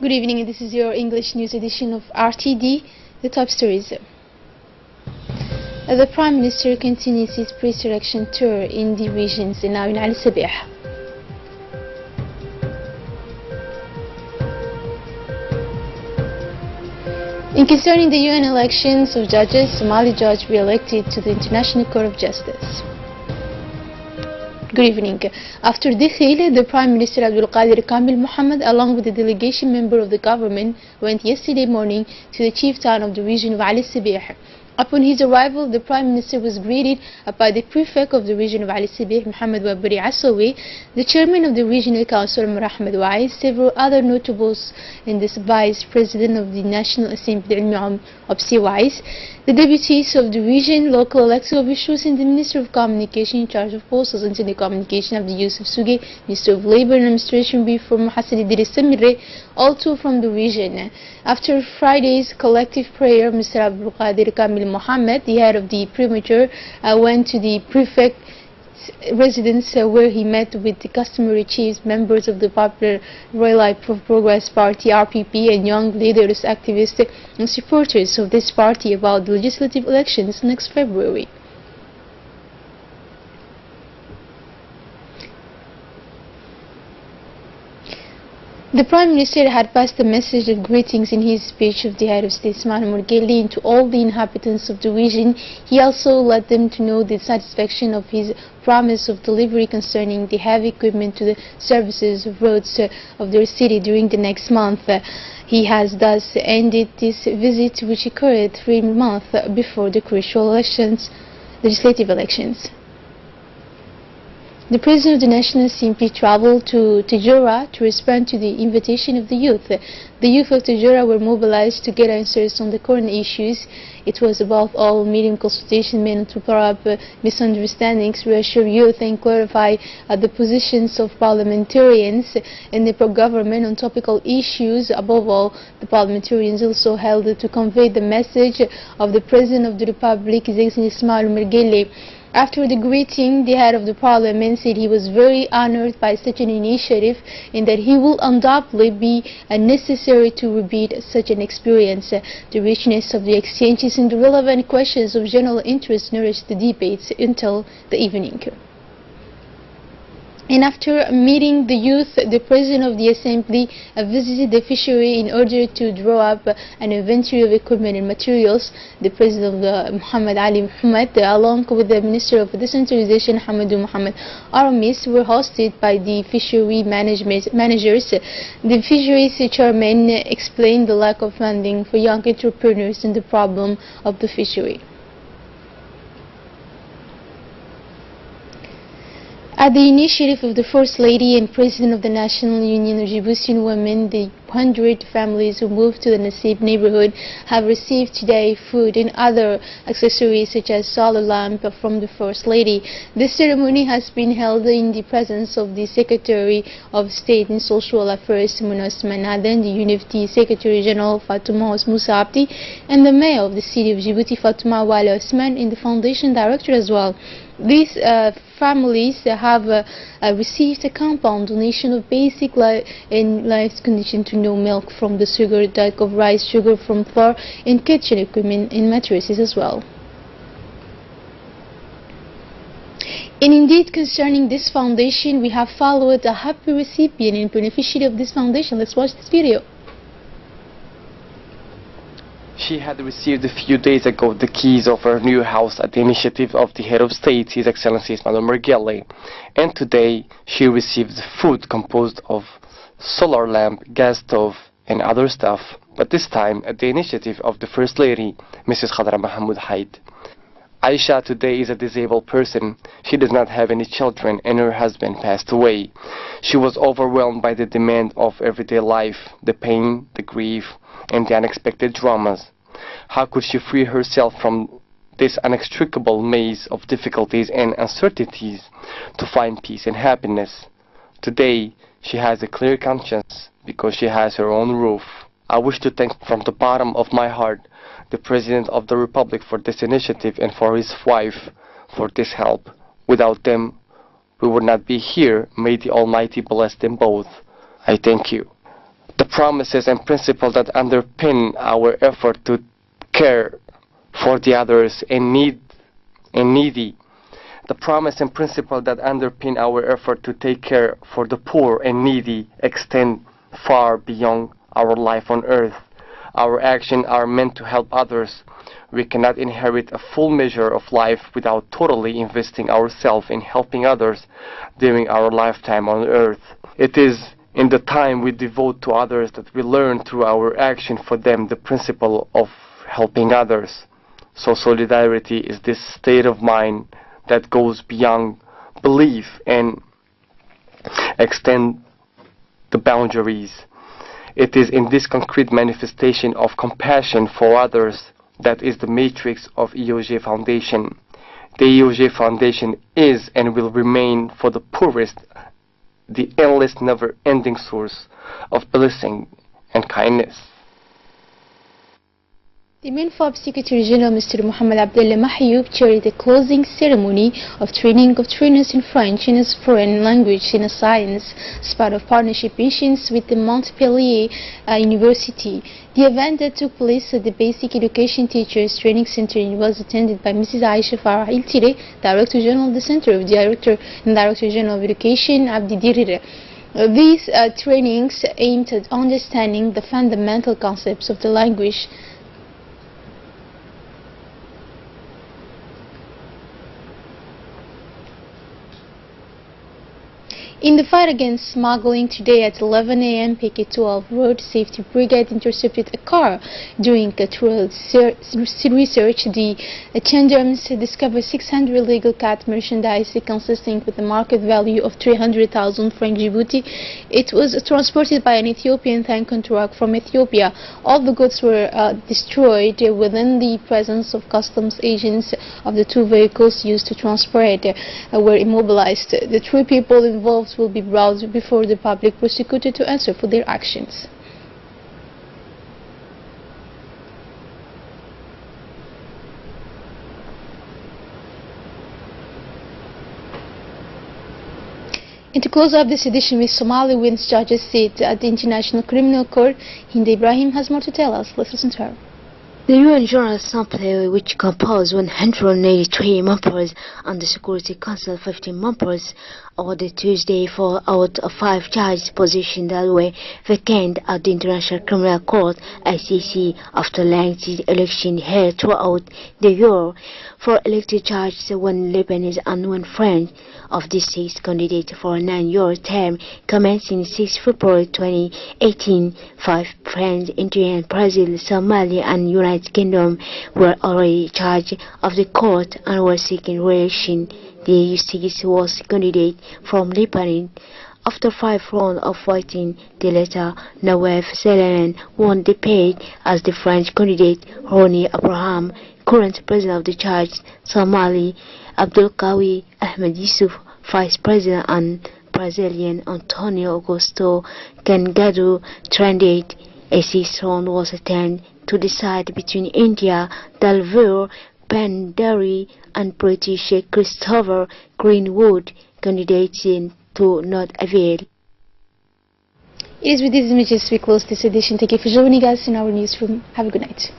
Good evening, this is your English news edition of RTD, the top stories. The Prime Minister continues his pre-selection tour in the regions in Al Sabih. In concerning the UN elections of judges, Somali judge re-elected to the International Court of Justice. Good evening. After Dikhil, the Prime Minister Abdul Qadir Kamil Mohammed, along with the delegation member of the government, went yesterday morning to the chief town of the region of Al Sabih. Upon his arrival, the Prime Minister was greeted by the Prefect of the region of Al Sabih, Mohammed Wabri Asawi, the Chairman of the Regional Council, Ahmed Wais, several other notables, and the Vice President of the National Assembly, Absi Wais, the deputies of the region, local elected officials, and the Minister of Communication in charge of Postal and Telecommunication, Abdi Yusuf Suge, Minister of Labor and Administration, Reform Hassan Idris Samire, also from the region. After Friday's collective prayer, Mr. Abdul Qadir Kamil Mohammed, the head of the premature, went to the prefect's residence where he met with the customary chiefs, members of the Popular Royal Progress Party (RPP), and young leaders, activists, and supporters of this party about the legislative elections next February. The Prime Minister had passed a message of greetings in his speech of the head of state Ismail Murgeli to all the inhabitants of the region. He also let them to know the satisfaction of his promise of delivery concerning the heavy equipment to the services of roads of their city during the next month. He has thus ended this visit, which occurred 3 months before the crucial legislative elections. The President of the National Assembly traveled to Tijora to respond to the invitation of the youth. The youth of Tijora were mobilized to get answers on the current issues. It was above all meeting consultation meant to clear up misunderstandings, reassure youth, and clarify the positions of parliamentarians and the government on topical issues. Above all, the parliamentarians also held to convey the message of the President of the Republic, His Excellency Ismail Murgeli. After the greeting, the head of the parliament said he was very honored by such an initiative and that he will undoubtedly be necessary to repeat such an experience. The richness of the exchanges and the relevant questions of general interest nourished the debates until the evening. And after meeting the youth, the President of the Assembly visited the fishery in order to draw up an inventory of equipment and materials. The President of Muhammad Ali Muhammad, along with the Minister of Decentralization Hamadou Muhammad Aramis, were hosted by the fishery managers. The fisheries chairman explained the lack of funding for young entrepreneurs and the problem of the fishery. At the initiative of the First Lady and President of the National Union of Djiboutian Women, the 100 families who moved to the Nasib neighborhood have received today food and other accessories such as solar lamp from the First Lady. This ceremony has been held in the presence of the Secretary of State in Social Affairs, Muna Osman Aden, the Unity Secretary General Fatuma Moussa Abdi, and the Mayor of the City of Djibouti, Fatuma Wale Osman, and the Foundation Director as well. These families have received a compound donation of basic life condition to know milk from the sugar, type of rice, sugar from flour, and kitchen equipment and mattresses as well. And indeed, concerning this foundation, we have followed a happy recipient and beneficiary of this foundation. Let's watch this video. She had received a few days ago the keys of her new house at the initiative of the head of state, His Excellency Ismail Murgeli, and today she received food composed of solar lamp, gas stove, and other stuff, but this time at the initiative of the First Lady, Mrs. Khadra Mahmoud Haid. Aisha today is a disabled person. She does not have any children and her husband passed away. She was overwhelmed by the demand of everyday life, the pain, the grief, and the unexpected dramas. How could she free herself from this inextricable maze of difficulties and uncertainties to find peace and happiness? Today, she has a clear conscience because she has her own roof. I wish to thank from the bottom of my heart the President of the Republic for this initiative and for his wife for this help. Without them, we would not be here. May the Almighty bless them both. I thank you. The promises and principles that underpin our effort to care for the others and needy. The promise and principle that underpin our effort to take care for the poor and needy extend far beyond our life on earth. Our actions are meant to help others. We cannot inherit a full measure of life without totally investing ourselves in helping others during our lifetime on earth. It is in the time we devote to others that we learn through our action for them the principle of helping others. So solidarity is this state of mind that goes beyond belief and extend the boundaries. It is in this concrete manifestation of compassion for others that is the matrix of EOJ Foundation. The EOJ Foundation is and will remain for the poorest the endless, never-ending source of blessing and kindness. The MINFOB Secretary General Mr. Mohamed Abdullah Mahyoub chaired the closing ceremony of training of trainers in French and as foreign language and science as part of partnership missions with the Montpellier University. The event that took place at the Basic Education Teachers Training Center was attended by Mrs. Aisha Farah Iltire, Director General of the Center of Director and Director General of Education, Abdi Dirire. These trainings aimed at understanding the fundamental concepts of the language. In the fight against smuggling today at 11 a.m., PK-12 Road Safety Brigade intercepted a car. During a thorough research, the gendarmes discovered 600 illegal cat merchandise consisting with a market value of 300,000 francs Djibouti. It was transported by an Ethiopian tank on truck from Ethiopia. All the goods were destroyed within the presence of customs agents of the two vehicles used to transport were immobilized. The three people involved will be brought before the public prosecutor to answer for their actions. And to close up this edition with Somali wins judges seat at the International Criminal Court, Hinda Ibrahim has more to tell us. Let's listen to her. The UN General Assembly, which composed 183 members and the Security Council 15 members, ordered Tuesday 4 out of 5 judges positioned that were vacant at the International Criminal Court (ICC) after lengthy election held throughout the year. 4 elected judges, 1 Lebanese and 1 French, of the 6 candidates for a 9-year term commencing 6 February 2018. 5 French, Indian, Brazil, Somalia and United Kingdom were already charged of the court and were seeking re-election. The 6 was candidate from Lebanon. After 5 rounds of fighting, the latter, Nawaf Seleman, won the debate as the French candidate Roni Abraham, current president of the church, Somali, Abdul Qawi Ahmed Yusuf, vice president, and Brazilian Antonio Augusto Cangado trended. A 6th round was attempted to decide between India, Dalver Bandari and British Christopher Greenwood, candidates to not avail. It is with these images we close this edition. Thank you for joining us in our newsroom. Have a good night.